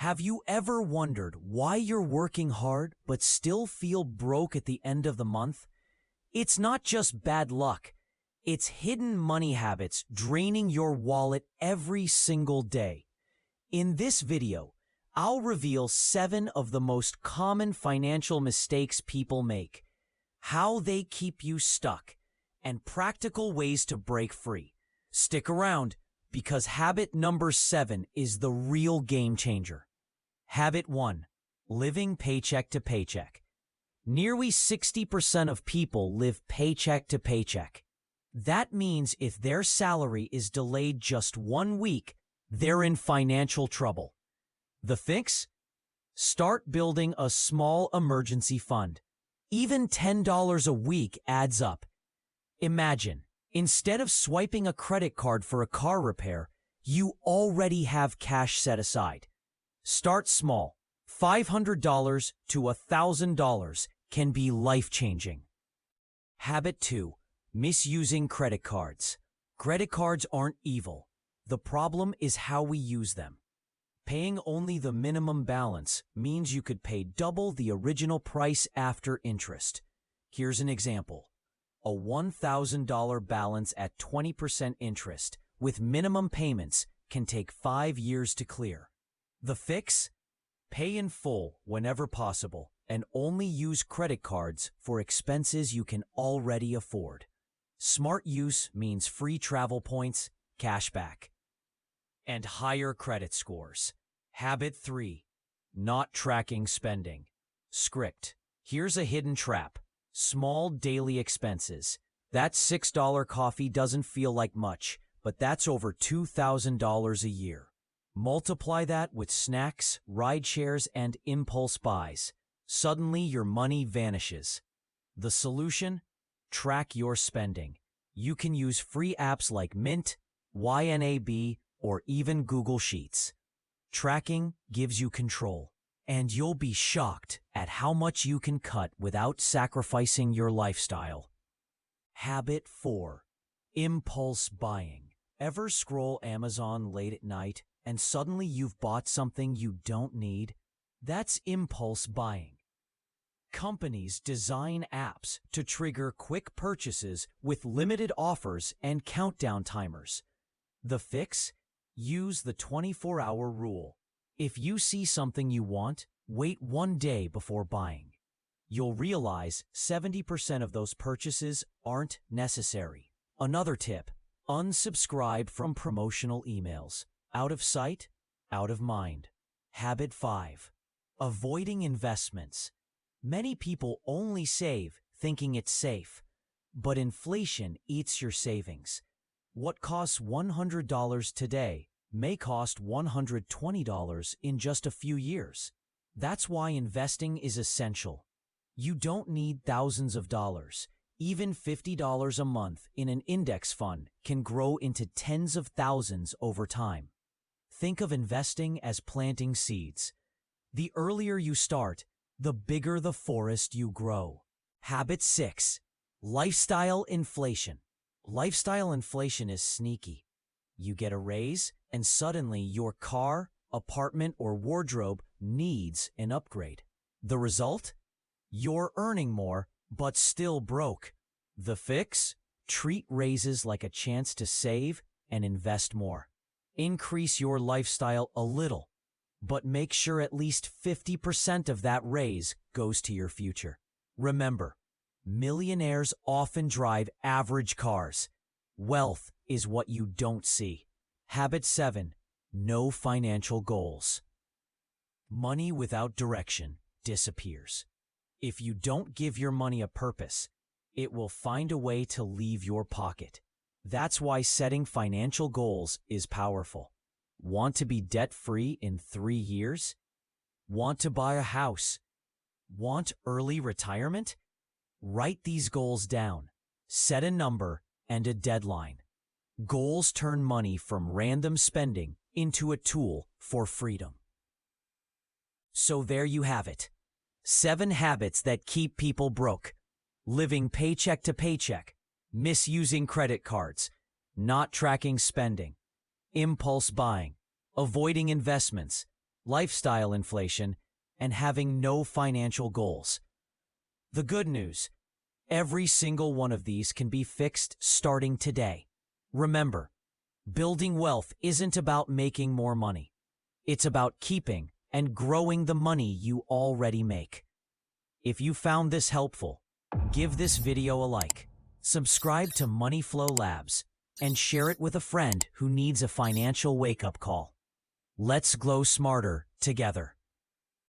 Have you ever wondered why you're working hard but still feel broke at the end of the month? It's not just bad luck. It's hidden money habits draining your wallet every single day. In this video, I'll reveal 7 of the most common financial mistakes people make, how they keep you stuck, and practical ways to break free. Stick around, because habit number 7 is the real game changer. Habit 1. Living paycheck to paycheck. Nearly 60% of people live paycheck to paycheck. That means if their salary is delayed just 1 week, they're in financial trouble. The fix? Start building a small emergency fund. Even $10 a week adds up. Imagine, instead of swiping a credit card for a car repair, you already have cash set aside. Start small. $500 to $1,000 can be life-changing. Habit 2. Misusing credit cards. Credit cards aren't evil. The problem is how we use them. Paying only the minimum balance means you could pay double the original price after interest. Here's an example. A $1,000 balance at 20% interest with minimum payments can take 5 years to clear. The fix? Pay in full whenever possible and only use credit cards for expenses you can already afford. Smart use means free travel points, cashback, and higher credit scores. Habit 3. Not tracking spending. Script. Here's a hidden trap. Small daily expenses. That $6 coffee doesn't feel like much, but that's over $2,000 a year. Multiply that with snacks, ride shares, and impulse buys. Suddenly, your money vanishes. The solution? Track your spending. You can use free apps like Mint, YNAB, or even Google Sheets. Tracking gives you control, and you'll be shocked at how much you can cut without sacrificing your lifestyle. Habit 4. Impulse buying. Ever scroll Amazon late at night and suddenly you've bought something you don't need? That's impulse buying. Companies design apps to trigger quick purchases with limited offers and countdown timers. The fix? Use the 24-hour rule. If you see something you want, wait 1 day before buying. You'll realize 70% of those purchases aren't necessary. Another tip: unsubscribe from promotional emails. Out of sight, out of mind. Habit 5. Avoiding investments. Many people only save thinking it's safe, but inflation eats your savings. What costs $100 today may cost $120 in just a few years. That's why investing is essential. You don't need thousands of dollars. Even $50 a month in an index fund can grow into tens of thousands over time. Think of investing as planting seeds. The earlier you start, the bigger the forest you grow. Habit 6. Lifestyle inflation. Lifestyle inflation is sneaky. You get a raise, and suddenly your car, apartment, or wardrobe needs an upgrade. The result? You're earning more, but still broke. The fix? Treat raises like a chance to save and invest more. Increase your lifestyle a little, but make sure at least 50% of that raise goes to your future. Remember, millionaires often drive average cars. Wealth is what you don't see. Habit 7. No financial goals. Money without direction disappears. If you don't give your money a purpose, it will find a way to leave your pocket. That's why setting financial goals is powerful. Want to be debt-free in 3 years? Want to buy a house? Want early retirement? Write these goals down. Set a number and a deadline. Goals turn money from random spending into a tool for freedom. So there you have it. 7 habits that keep people broke. Living paycheck to paycheck. Misusing credit cards. Not tracking spending. Impulse buying. Avoiding investments. lifestyle inflation, and having no financial goals. The good news: every single one of these can be fixed starting today. Remember, building wealth isn't about making more money. It's about keeping and growing the money you already make. If you found this helpful, give this video a like, subscribe to MoneyFlow Labs, and share it with a friend who needs a financial wake-up call. Let's grow smarter together.